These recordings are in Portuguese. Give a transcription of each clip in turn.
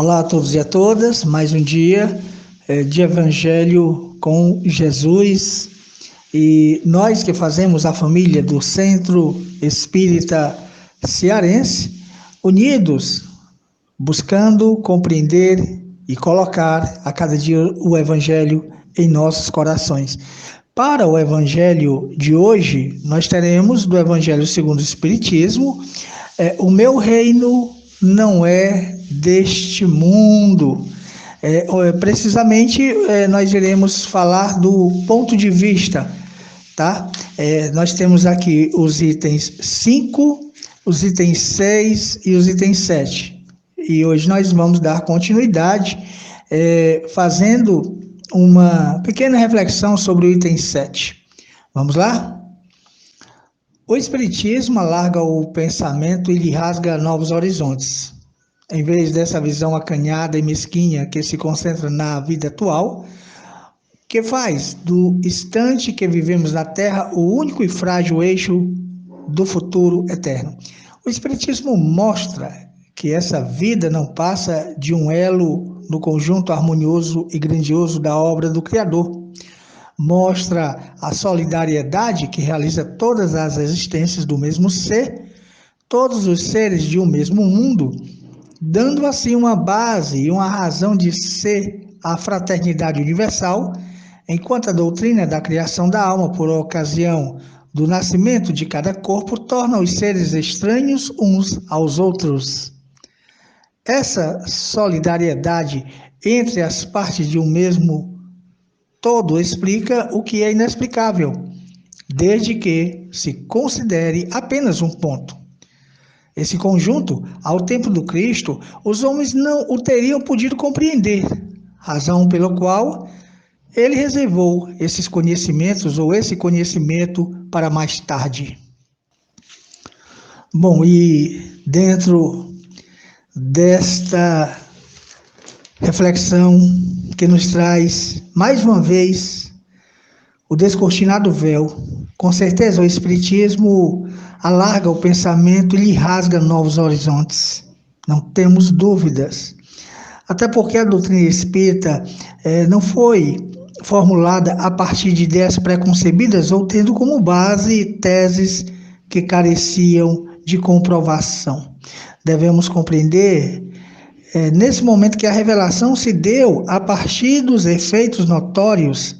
Olá a todos e a todas, mais um dia de Evangelho com Jesus. E nós que fazemos a família do Centro Espírita Cearense, unidos, buscando compreender e colocar a cada dia o Evangelho em nossos corações. Para o Evangelho de hoje, nós teremos do Evangelho segundo o Espiritismo, o meu reino não é deste mundo. Precisamente, nós iremos falar do ponto de vista, tá? Nós temos aqui os itens 5, os itens 6 e os itens 7. E hoje nós vamos dar continuidade, fazendo uma pequena reflexão sobre o item 7. Vamos lá? O Espiritismo alarga o pensamento e lhe rasga novos horizontes. Em vez dessa visão acanhada e mesquinha que se concentra na vida atual, que faz do instante que vivemos na Terra o único e frágil eixo do futuro eterno. O Espiritismo mostra que essa vida não passa de um elo no conjunto harmonioso e grandioso da obra do Criador. Mostra a solidariedade que realiza todas as existências do mesmo ser, todos os seres de um mesmo mundo, dando assim uma base e uma razão de ser a fraternidade universal, enquanto a doutrina da criação da alma por ocasião do nascimento de cada corpo torna os seres estranhos uns aos outros. Essa solidariedade entre as partes de um mesmo todo explica o que é inexplicável, desde que se considere apenas um ponto. Esse conjunto, ao tempo do Cristo, os homens não o teriam podido compreender, razão pela qual ele reservou esses conhecimentos ou esse conhecimento para mais tarde. Bom, e dentro desta reflexão que nos traz, mais uma vez, o descortinado véu, com certeza o Espiritismo alarga o pensamento e lhe rasga novos horizontes. Não temos dúvidas. Até porque a doutrina espírita não foi formulada a partir de ideias preconcebidas ou tendo como base teses que careciam de comprovação. Devemos compreender nesse momento que a revelação se deu a partir dos efeitos notórios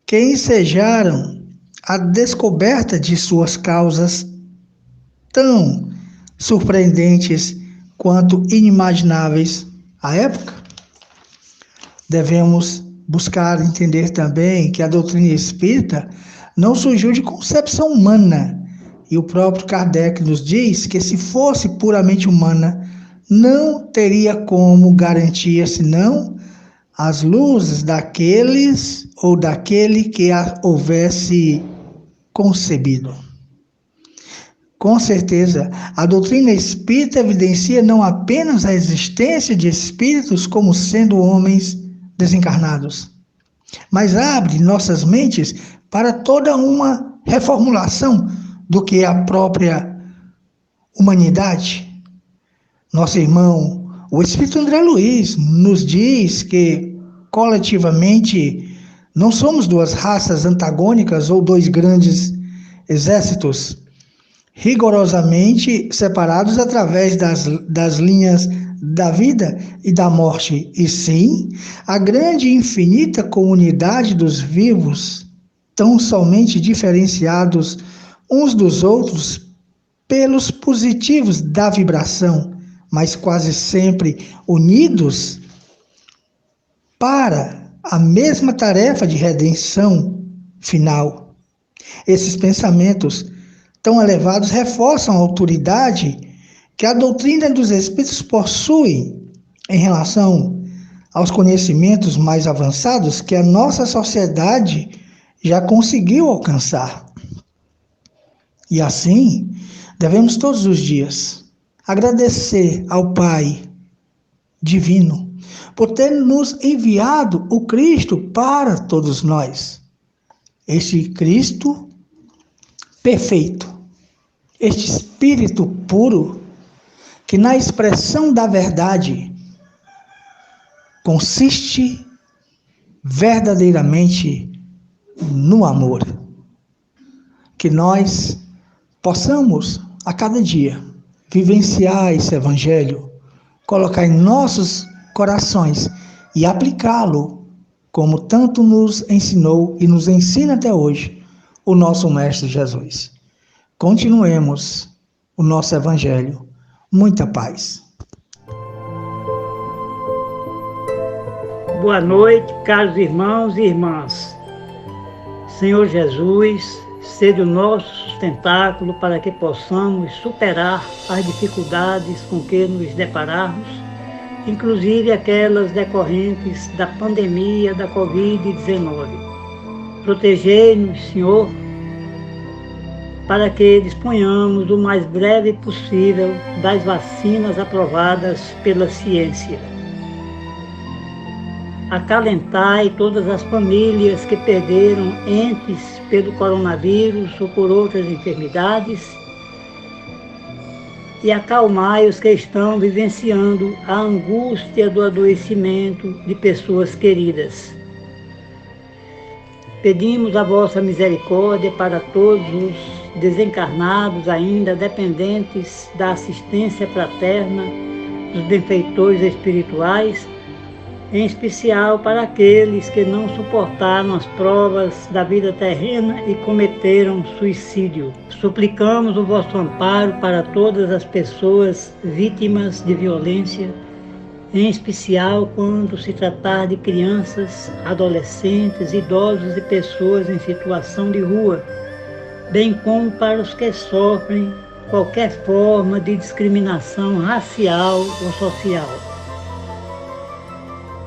que ensejaram a descoberta de suas causas tão surpreendentes quanto inimagináveis à época. Devemos buscar entender também que a doutrina espírita não surgiu de concepção humana, e o próprio Kardec nos diz que se fosse puramente humana, não teria como garantia senão as luzes daqueles ou daquele que a houvesse concebido. Com certeza, a doutrina espírita evidencia não apenas a existência de espíritos como sendo homens desencarnados, mas abre nossas mentes para toda uma reformulação do que é a própria humanidade. Nosso irmão, o Espírito André Luiz, nos diz que, coletivamente, não somos duas raças antagônicas ou dois grandes exércitos, rigorosamente separados através das linhas da vida e da morte, e sim, a grande e infinita comunidade dos vivos, tão somente diferenciados uns dos outros pelos positivos da vibração, mas quase sempre unidos para a mesma tarefa de redenção final. Esses pensamentos tão elevados reforçam a autoridade que a doutrina dos Espíritos possui em relação aos conhecimentos mais avançados que a nossa sociedade já conseguiu alcançar. E assim, devemos todos os dias agradecer ao Pai Divino por ter nos enviado o Cristo para todos nós. Este Cristo perfeito, este Espírito puro, que na expressão da verdade consiste verdadeiramente no amor. Que nós possamos, a cada dia, vivenciar esse Evangelho, colocar em nossos corações e aplicá-lo, como tanto nos ensinou e nos ensina até hoje o nosso Mestre Jesus. Continuemos o nosso Evangelho. Muita paz. Boa noite, caros irmãos e irmãs. Senhor Jesus, seja o nosso sustentáculo para que possamos superar as dificuldades com que nos depararmos, inclusive aquelas decorrentes da pandemia da Covid-19. Protegei-nos, Senhor, para que disponhamos o mais breve possível das vacinas aprovadas pela ciência. Acalentai todas as famílias que perderam entes pelo coronavírus ou por outras enfermidades e acalmai os que estão vivenciando a angústia do adoecimento de pessoas queridas. Pedimos a vossa misericórdia para todos os desencarnados ainda dependentes da assistência fraterna dos benfeitores espirituais, em especial para aqueles que não suportaram as provas da vida terrena e cometeram suicídio. Suplicamos o vosso amparo para todas as pessoas vítimas de violência, em especial quando se tratar de crianças, adolescentes, idosos e pessoas em situação de rua, bem como para os que sofrem qualquer forma de discriminação racial ou social.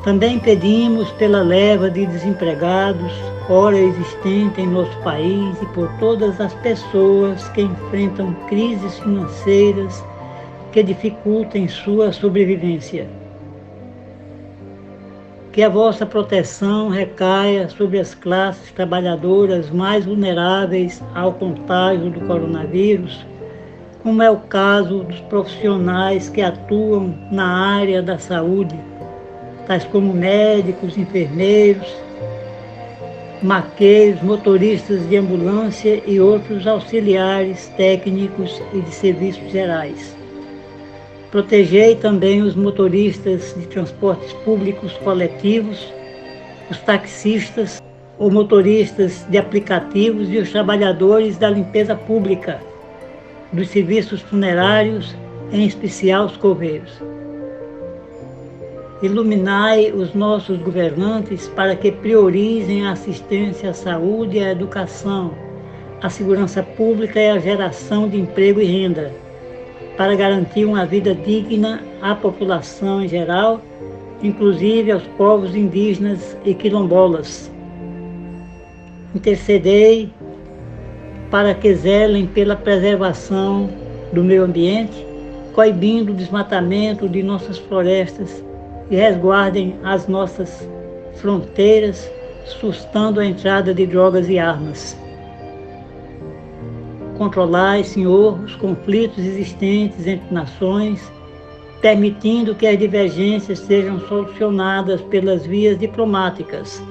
Também pedimos pela leva de desempregados, ora existente em nosso país, e por todas as pessoas que enfrentam crises financeiras que dificultem sua sobrevivência. Que a vossa proteção recaia sobre as classes trabalhadoras mais vulneráveis ao contágio do coronavírus, como é o caso dos profissionais que atuam na área da saúde, tais como médicos, enfermeiros, maqueiros, motoristas de ambulância e outros auxiliares técnicos e de serviços gerais. Protegei também os motoristas de transportes públicos coletivos, os taxistas ou motoristas de aplicativos e os trabalhadores da limpeza pública, dos serviços funerários, em especial os coveiros. Iluminai os nossos governantes para que priorizem a assistência à saúde e à educação, a segurança pública e a geração de emprego e renda, para garantir uma vida digna à população em geral, inclusive aos povos indígenas e quilombolas. Intercedei para que zelem pela preservação do meio ambiente, coibindo o desmatamento de nossas florestas e resguardem as nossas fronteiras, sustando a entrada de drogas e armas. Controlai, Senhor, os conflitos existentes entre nações, permitindo que as divergências sejam solucionadas pelas vias diplomáticas,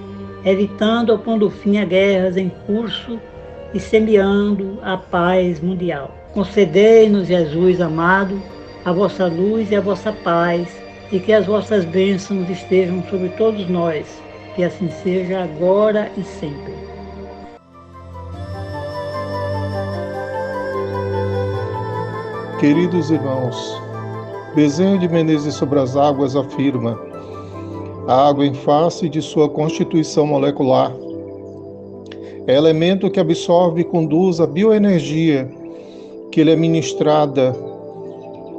evitando ou pondo fim a guerras em curso e semeando a paz mundial. Concedei-nos, Jesus amado, a vossa luz e a vossa paz, e que as vossas bênçãos estejam sobre todos nós, que assim seja agora e sempre. Queridos irmãos, Bezerra de Menezes sobre as águas afirma: a água em face de sua constituição molecular é elemento que absorve e conduz a bioenergia que lhe é ministrada.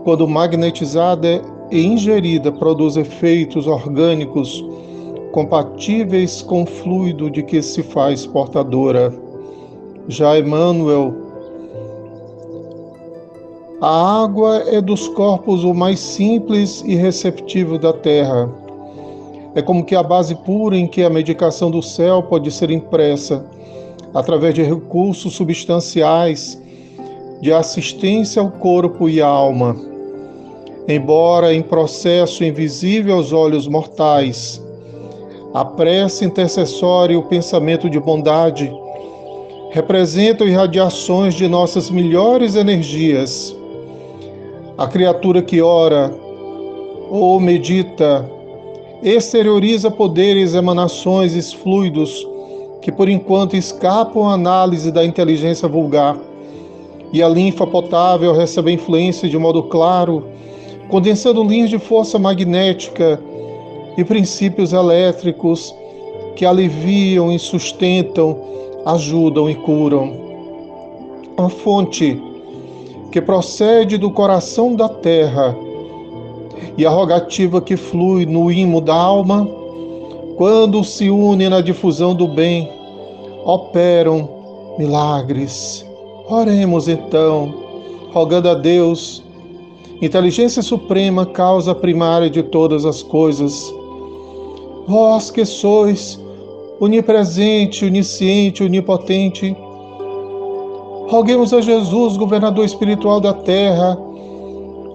Quando magnetizada e ingerida, produz efeitos orgânicos compatíveis com o fluido de que se faz portadora. Já Emmanuel: a água é dos corpos o mais simples e receptivo da terra. É como que a base pura em que a medicação do céu pode ser impressa, através de recursos substanciais de assistência ao corpo e à alma. embora em processo invisível aos olhos mortais. A prece intercessória e o pensamento de bondade representam irradiações de nossas melhores energias. A criatura que ora ou medita exterioriza poderes, emanações e fluidos que por enquanto escapam à análise da inteligência vulgar, e a linfa potável recebe a influência de modo claro, condensando linhas de força magnética e princípios elétricos que aliviam e sustentam, ajudam e curam. A fonte que procede do coração da terra e a rogativa que flui no imo da alma, quando se une na difusão do bem, operam milagres. Oremos então, rogando a Deus, inteligência suprema, causa primária de todas as coisas. Vós que sois onipresente, onisciente, onipotente, roguemos a Jesus, governador espiritual da terra,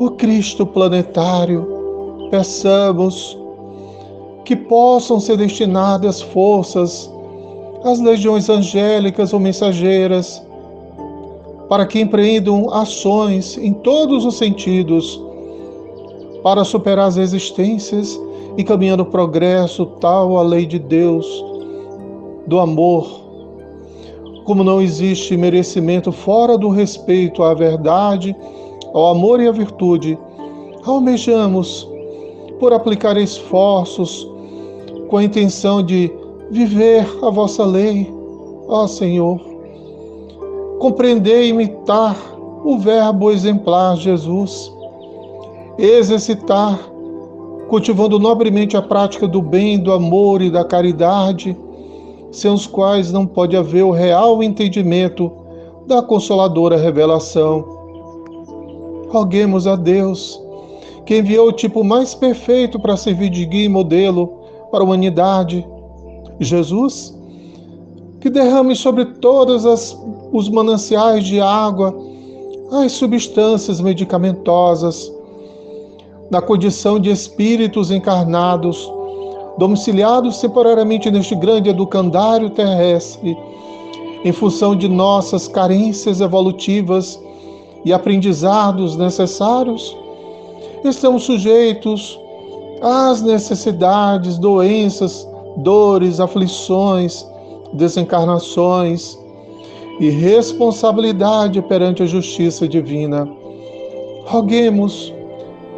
o Cristo planetário, peçamos que possam ser destinadas forças às legiões angélicas ou mensageiras, para que empreendam ações em todos os sentidos, para superar as resistências e caminhando o progresso tal a lei de Deus, do amor. Como não existe merecimento fora do respeito à verdade, ao amor e à virtude, almejamos por aplicar esforços com a intenção de viver a vossa lei, ó Senhor. Compreender e imitar o verbo exemplar Jesus, exercitar, cultivando nobremente a prática do bem, do amor e da caridade, sem os quais não pode haver o real entendimento da consoladora revelação. Roguemos a Deus, que enviou o tipo mais perfeito para servir de guia e modelo para a humanidade, Jesus, que derrame sobre todos os mananciais de água as substâncias medicamentosas, na condição de espíritos encarnados, domiciliados temporariamente neste grande educandário terrestre, em função de nossas carências evolutivas e aprendizados necessários, estamos sujeitos às necessidades, doenças, dores, aflições, desencarnações e responsabilidade perante a justiça divina. Roguemos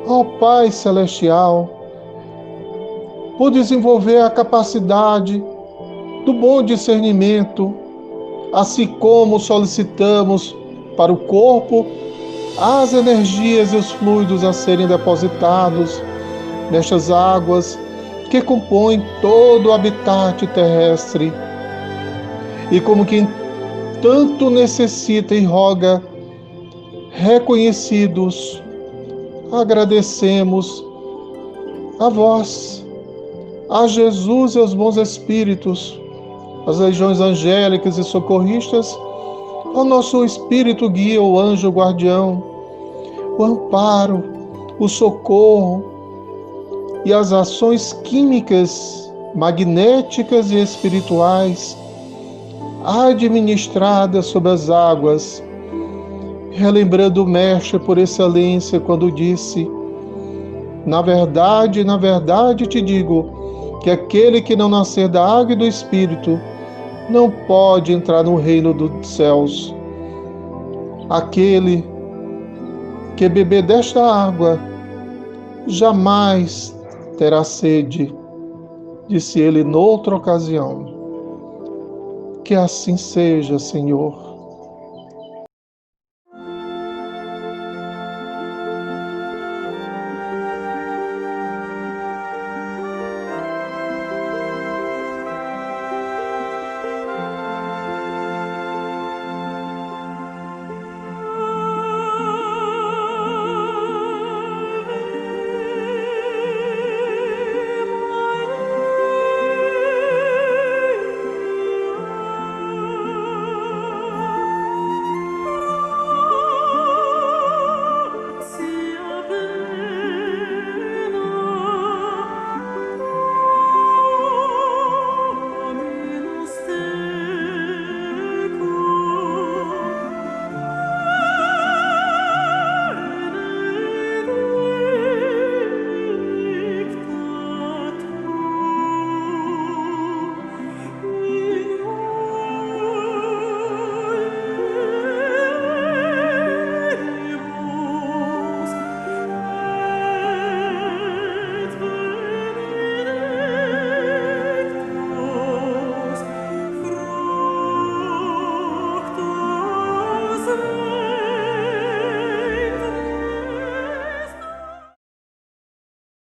ao Pai Celestial por desenvolver a capacidade do bom discernimento, assim como solicitamos para o corpo as energias e os fluidos a serem depositados nestas águas que compõem todo o habitat terrestre. E como quem tanto necessita e roga, reconhecidos, agradecemos a vós, a Jesus e aos bons espíritos, às legiões angélicas e socorristas, ao nosso espírito guia, o anjo guardião, o amparo, o socorro e as ações químicas, magnéticas e espirituais administradas sobre as águas, relembrando o Mestre por excelência quando disse: na verdade te digo que aquele que não nascer da água e do Espírito não pode entrar no reino dos céus. Aquele que beber desta água jamais terá sede, disse ele noutra ocasião. Que assim seja, Senhor.